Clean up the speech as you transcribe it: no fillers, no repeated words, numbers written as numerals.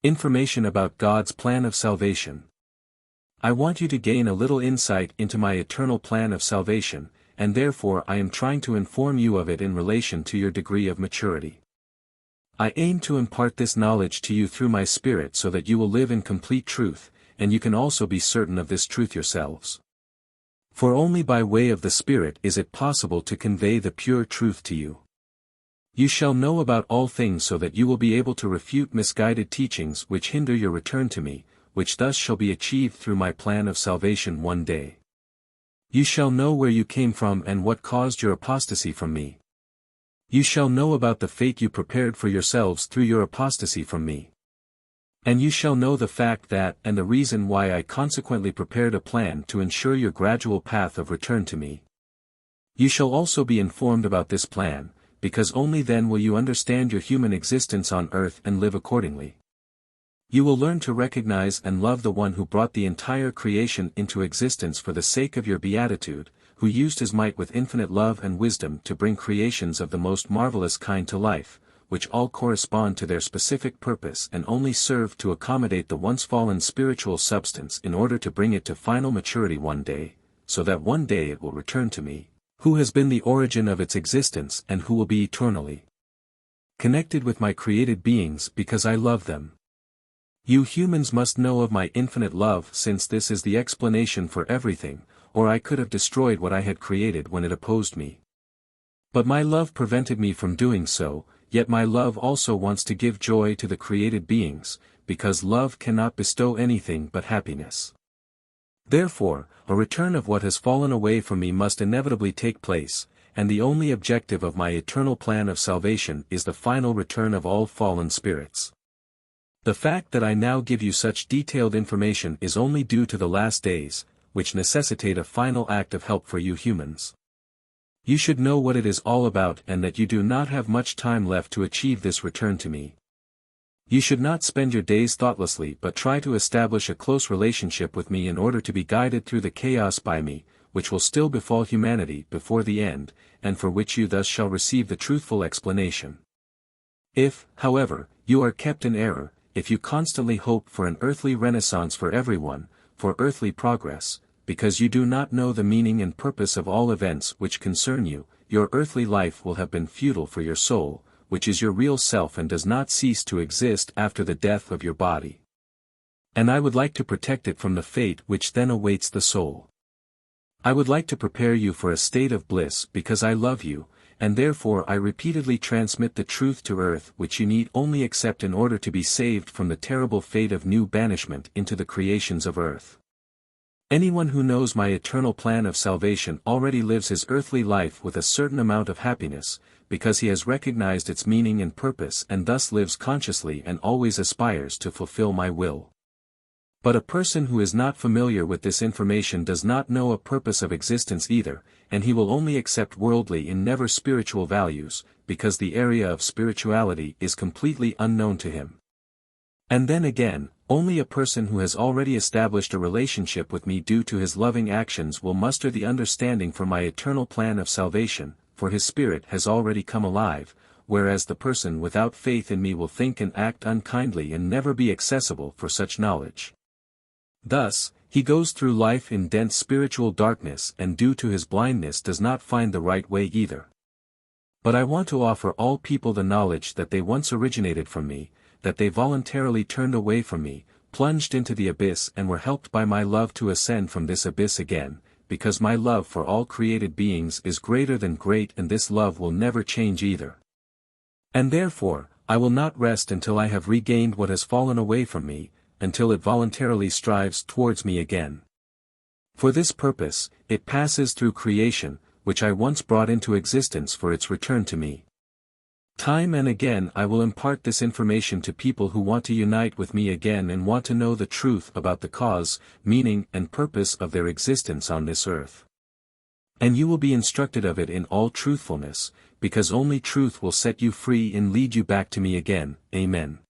Information about God's plan of salvation. I want you to gain a little insight into my eternal plan of salvation, and therefore I am trying to inform you of it in relation to your degree of maturity. I aim to impart this knowledge to you through my Spirit so that you will live in complete truth, and you can also be certain of this truth yourselves. For only by way of the Spirit is it possible to convey the pure truth to you. You shall know about all things so that you will be able to refute misguided teachings which hinder your return to me, which thus shall be achieved through my plan of salvation one day. You shall know where you came from and what caused your apostasy from me. You shall know about the fate you prepared for yourselves through your apostasy from me. And you shall know the fact that and the reason why I consequently prepared a plan to ensure your gradual path of return to me. You shall also be informed about this plan, because only then will you understand your human existence on earth and live accordingly. You will learn to recognize and love the one who brought the entire creation into existence for the sake of your beatitude, who used his might with infinite love and wisdom to bring creations of the most marvelous kind to life, which all correspond to their specific purpose and only serve to accommodate the once fallen spiritual substance in order to bring it to final maturity one day, so that one day it will return to me, who has been the origin of its existence and who will be eternally connected with my created beings because I love them. You humans must know of my infinite love, since this is the explanation for everything, or I could have destroyed what I had created when it opposed me. But my love prevented me from doing so, yet my love also wants to give joy to the created beings, because love cannot bestow anything but happiness. Therefore, a return of what has fallen away from me must inevitably take place, and the only objective of my eternal plan of salvation is the final return of all fallen spirits. The fact that I now give you such detailed information is only due to the last days, which necessitate a final act of help for you humans. You should know what it is all about and that you do not have much time left to achieve this return to me. You should not spend your days thoughtlessly but try to establish a close relationship with me in order to be guided through the chaos by me, which will still befall humanity before the end, and for which you thus shall receive the truthful explanation. If, however, you are kept in error, if you constantly hope for an earthly renaissance for everyone, for earthly progress, because you do not know the meaning and purpose of all events which concern you, your earthly life will have been futile for your soul, which is your real self and does not cease to exist after the death of your body. And I would like to protect it from the fate which then awaits the soul. I would like to prepare you for a state of bliss because I love you, and therefore I repeatedly transmit the truth to earth which you need only accept in order to be saved from the terrible fate of new banishment into the creations of earth. Anyone who knows my eternal plan of salvation already lives his earthly life with a certain amount of happiness, because he has recognized its meaning and purpose and thus lives consciously and always aspires to fulfill my will. But a person who is not familiar with this information does not know a purpose of existence either, and he will only accept worldly and never spiritual values, because the area of spirituality is completely unknown to him. And then again, only a person who has already established a relationship with me due to his loving actions will muster the understanding for my eternal plan of salvation, for his spirit has already come alive, whereas the person without faith in me will think and act unkindly and never be accessible for such knowledge. Thus, he goes through life in dense spiritual darkness and due to his blindness does not find the right way either. But I want to offer all people the knowledge that they once originated from me, that they voluntarily turned away from me, plunged into the abyss and were helped by my love to ascend from this abyss again, because my love for all created beings is greater than great and this love will never change either. And therefore, I will not rest until I have regained what has fallen away from me, until it voluntarily strives towards me again. For this purpose, it passes through creation, which I once brought into existence for its return to me. Time and again I will impart this information to people who want to unite with me again and want to know the truth about the cause, meaning and purpose of their existence on this earth. And you will be instructed of it in all truthfulness, because only truth will set you free and lead you back to me again. Amen.